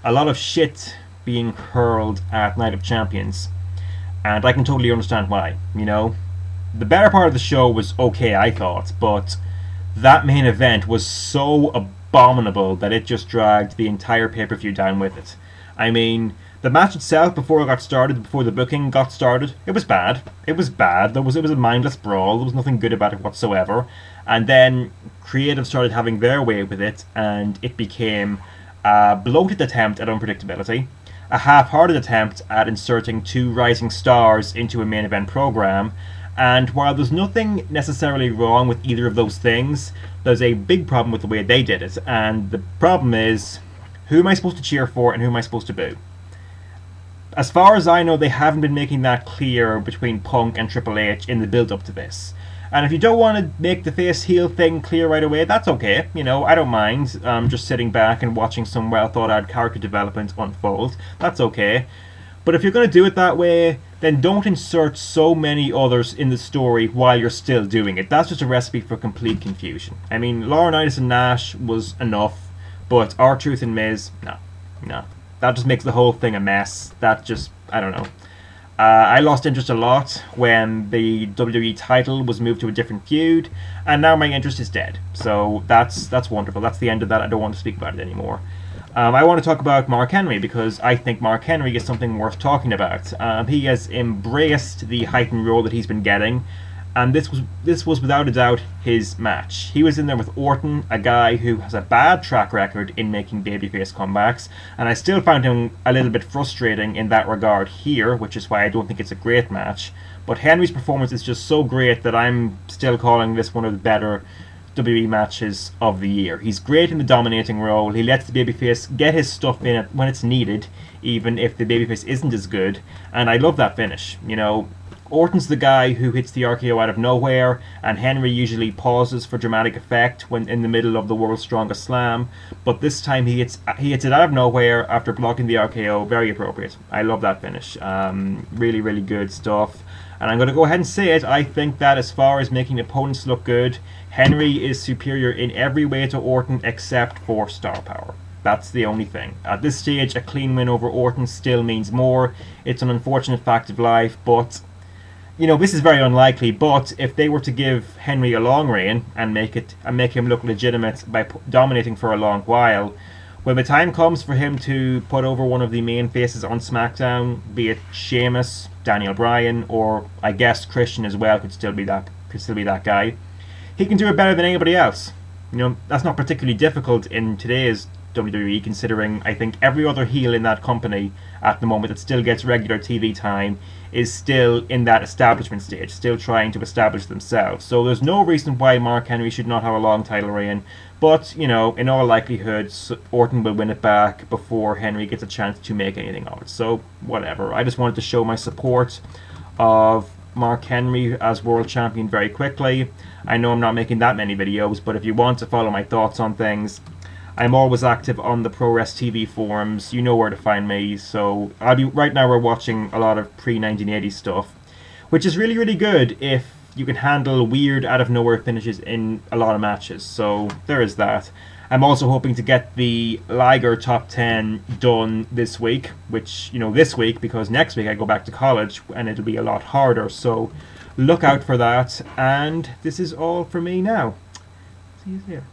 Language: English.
a lot of shit being hurled at Night of Champions, and I can totally understand why. You know, the better part of the show was okay, I thought, but that main event was so abominable that it just dragged the entire pay-per-view down with it. I mean, the match itself, before it got started, before the booking got started, it was bad. It was bad. It was a mindless brawl. There was nothing good about it whatsoever. And then creative started having their way with it, and it became a bloated attempt at unpredictability, a half-hearted attempt at inserting two rising stars into a main event program. And while there's nothing necessarily wrong with either of those things, there's a big problem with the way they did it. And the problem is, who am I supposed to cheer for and who am I supposed to boo? As far as I know, they haven't been making that clear between Punk and Triple H in the build-up to this. And if you don't want to make the face-heel thing clear right away, that's okay. You know, I don't mind just sitting back and watching some well-thought-out character development unfold. That's okay. But if you're going to do it that way, then don't insert so many others in the story while you're still doing it. That's just a recipe for complete confusion. I mean, Laurinaitis and Nash was enough, but R-Truth and Miz, no. That just makes the whole thing a mess. That just, I don't know. I lost interest a lot when the WWE title was moved to a different feud, and now my interest is dead. So that's wonderful. That's the end of that. I don't want to speak about it anymore. I want to talk about Mark Henry, because I think Mark Henry is something worth talking about. He has embraced the heightened role that he's been getting, and this was without a doubt his match. He was in there with Orton, a guy who has a bad track record in making babyface comebacks, and I still found him a little bit frustrating in that regard here, which is why I don't think it's a great match. But Henry's performance is just so great that I'm still calling this one of the better WWE matches of the year. He's great in the dominating role. He lets the babyface get his stuff in it when it's needed, even if the babyface isn't as good, and I love that finish. You know, Orton's the guy who hits the RKO out of nowhere, and Henry usually pauses for dramatic effect when in the middle of the world's strongest slam, but this time he hits it out of nowhere after blocking the RKO. Very appropriate. I love that finish. Really, really good stuff. And I'm going to go ahead and say it, I think that as far as making opponents look good, Henry is superior in every way to Orton except for star power. That's the only thing. At this stage, a clean win over Orton still means more. It's an unfortunate fact of life, but you know, this is very unlikely, but if they were to give Henry a long reign and make him look legitimate by dominating for a long while, when the time comes for him to put over one of the main faces on SmackDown, be it Sheamus, Daniel Bryan, or I guess Christian as well could still be that guy, he can do it better than anybody else. You know, that's not particularly difficult in today's WWE, considering I think every other heel in that company at the moment that still gets regular TV time is still in that establishment stage, still trying to establish themselves. So there's no reason why Mark Henry should not have a long title reign, but, you know, in all likelihood, Orton will win it back before Henry gets a chance to make anything of it. So, whatever. I just wanted to show my support of Mark Henry as world champion very quickly. I know I'm not making that many videos, but if you want to follow my thoughts on things, I'm always active on the ProWrest TV forums. You know where to find me. So right now we're watching a lot of pre-1980s stuff, which is really, really good if you can handle weird out-of-nowhere finishes in a lot of matches. So there is that. I'm also hoping to get the Liger Top 10 done this week, which, you know, this week, because next week I go back to college and it'll be a lot harder. So look out for that. And this is all for me now. See you there.